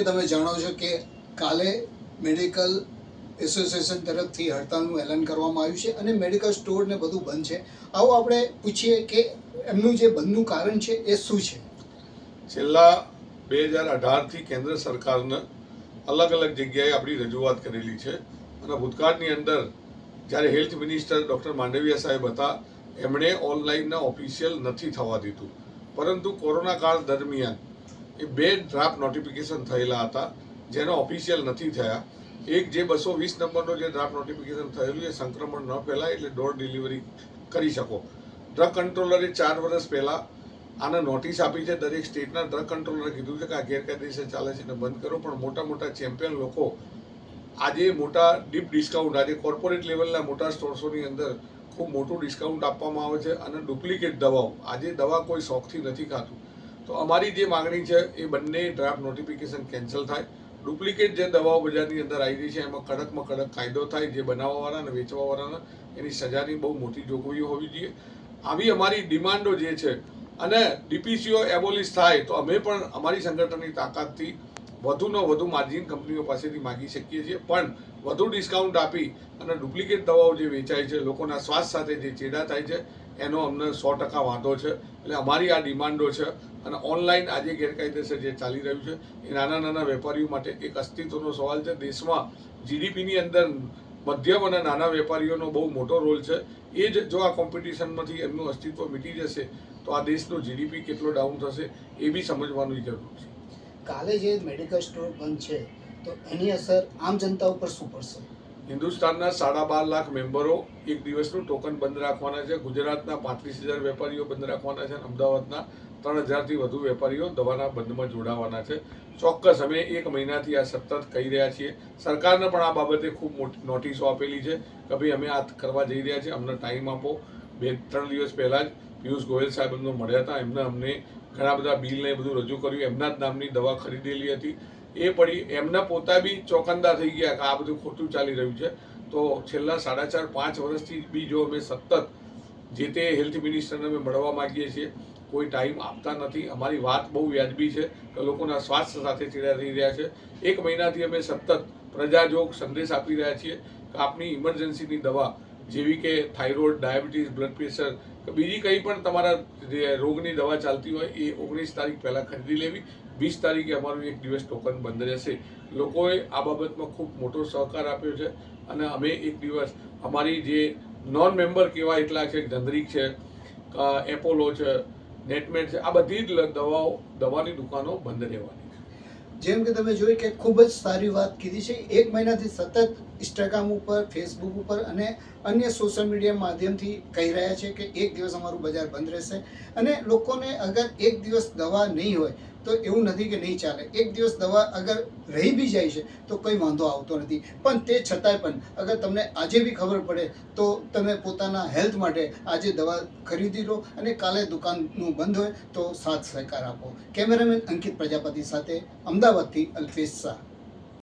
કે તમે જાણો છો કે કાલે મેડિકલ એસોસિએશન તરફથી હડતાલનું એલાન કરવામાં આવ્યું છે અને મેડિકલ સ્ટોર ને બધું બંધ છે. આવો આપણે પૂછીએ કે એમનું જે બંધનું કારણ છે એ શું છે. છેલ્લા 2018થી કેન્દ્ર સરકારને અલગ અલગ જગ્યાએ આપણી રજૂઆત કરેલી છે અને ભૂતકાળની અંદર જ્યારે હેલ્થ મિનિસ્ટર ડૉક્ટર માંડવિયા સાહેબ હતા એમણે ઓનલાઈનના ઓફિશિયલ નથી થવા દીધું, પરંતુ કોરોના કાળ દરમિયાન એ 2 ડ્રાફ્ટ નોટિફિકેશન થયેલા હતા જેનો ઓફિશિયલ નથી થયા. એક જે 220 નંબરનો જે ડ્રાફ્ટ નોટિફિકેશન થયેલું એ સંક્રમણ ન ફેલાય એટલે ડોર ડિલિવરી કરી શકો. ડ્રગ કંટ્રોલરે 4 વર્ષ પહેલાં આને નોટિસ આપી છે. દરેક સ્ટેટના ડ્રગ કંટ્રોલરે કીધું છે કે આ ગેરકાયદેસર ચાલે છે એને બંધ કરો, પણ મોટા મોટા ચેમ્પિયન લોકો આજે મોટા ડીપ ડિસ્કાઉન્ટ, આજે કોર્પોરેટ લેવલના મોટા સ્ટોર્સોની અંદર ખૂબ મોટું ડિસ્કાઉન્ટ આપવામાં આવે છે અને ડુપ્લિકેટ દવાઓ, આજે દવા કોઈ શોખથી નથી ખાતું. તો અમારી જે માગણી છે એ બંને ડ્રાફ્ટ નોટિફિકેશન કેન્સલ થાય. ડુપ્લિકેટ જે દવાઓ બજારની અંદર આવી રહી છે એમાં કડકમાં કડક કાયદો થાય. જે બનાવવાવાળા અને વેચવાવાળાને એની સજાની બહુ મોટી જોગવાઈઓ હોવી જોઈએ. આવી અમારી ડિમાન્ડો જે છે અને ડીપીસીઓ એબોલિશ થાય તો અમે પણ અમારી સંગઠનની તાકાતથી વધુને વધુ માર્જિન કંપનીઓ પાસેથી માગી શકીએ છીએ, પણ વધુ ડિસ્કાઉન્ટ આપી અને ડુપ્લિકેટ દવાઓ જે વેચાય છે, લોકોના સ્વાસ્થ્ય સાથે જે ચેડા થાય છે એનો અમને 100% વાંધો છે. એટલે અમારી આ ડિમાન્ડો છે અને ઓનલાઈન આજે ગેરકાયદેસર જે ચાલી રહ્યું છે એ નાના નાના વેપારીઓ માટે એક અસ્તિત્વનો સવાલ છે. દેશમાં જીડીપીની અંદર મધ્યમ અને નાના વેપારીઓનો બહુ મોટો રોલ છે. એ જ જો આ કોમ્પિટિશનમાંથી એમનું અસ્તિત્વ મીટી જશે તો આ દેશનો જીડીપી કેટલો ડાઉન થશે એ બી સમજવાની જરૂર છે. કાલે જે મેડિકલ સ્ટોર બંધ છે તો એની અસર આમ જનતા ઉપર શું પડશે? હિન્દુસ્તાનના 12.5 લાખ મેમ્બરો એક દિવસનું ટોકન બંધ રાખવાના છે. ગુજરાતના 35,000 વેપારીઓ બંધ રાખવાના છે અને અમદાવાદના 3,000થી વધુ વેપારીઓ દવાના બંધમાં જોડાવાના છે. ચોક્કસ અમે 1 મહિનાથી આ સતત કહી રહ્યા છીએ. સરકારને પણ આ બાબતે ખૂબ મોટી નોટિસો આપેલી છે કે ભાઈ અમે આ કરવા જઈ રહ્યા છીએ, અમને ટાઈમ આપો. 2-3 દિવસ પહેલાં જ પિયુષ ગોયલ સાહેબ અમને મળ્યા હતા. એમને અમને ઘણા બધા બિલને એ બધું રજૂ કર્યું. એમના જ નામની દવા ખરીદેલી હતી એ પડી. એમના પોતા બી ચોકંદા થઈ ગયા કે આ બધું ખોટું ચાલી રહ્યું છે. તો છેલ્લા 4.5-5 વર્ષથી બી જો અમે સતત જે તે હેલ્થ મિનિસ્ટરને અમે મળવા માગીએ છીએ, કોઈ ટાઈમ આપતા નથી. અમારી વાત બહુ વ્યાજબી છે કે લોકોના સ્વાસ્થ્ય સાથે ચેડા થઈ રહ્યા છે. 1 મહિનાથી અમે સતત પ્રજાજોગ સંદેશ આપી રહ્યા છીએ કે આપની ઇમરજન્સીની દવા જેવી કે થાઇરોઇડ, ડાયાબિટીસ, બ્લડ પ્રેશર કે બીજી કંઈ પણ તમારા રોગની દવા ચાલતી હોય એ 19 તારીખ પહેલાં ખરીદી લેવી. 20 તારીખે અમારું 1 દિવસ ટોકન બંધ રહેશે. લોકોએ આ બાબતમાં ખૂબ મોટો સહકાર આપ્યો છે અને અમે 1 દિવસ અમારી જે નોન મેમ્બર કહેવાય એટલા છે, જનરિક છે, એપોલો છે, નેટમેટ છે, આ બધી જ દવાની દુકાનો બંધ રહેવાની. જેમ કે તમે જોયું કે ખૂબ જ સારી વાત કીધી છે. 1 મહિનાથી સતત ઇન્સ્ટાગ્રામ ઉપર, ફેસબુક ઉપર અને અન્ય સોશિયલ મીડિયા માધ્યમથી કહી રહ્યા છે કે 1 દિવસ અમારું બજાર બંધ રહેશે અને લોકોને અગર 1 દિવસ દવા નહીં હોય તો એવું નથી કે નહીં ચાલે. 1 દિવસ દવા અગર રહી બી જાય છે તો કંઈ વાંધો આવતો નથી, પણ તે છતાંય પણ અગર તમને આજે બી ખબર પડે તો તમે પોતાના હેલ્થ માટે આજે દવા ખરીદી લો અને કાલે દુકાનનું બંધ હોય તો સાથ સહકાર આપો. કેમેરામેન અંકિત પ્રજાપતિ સાથે અમદાવાદથી અલ્પેશ શાહ.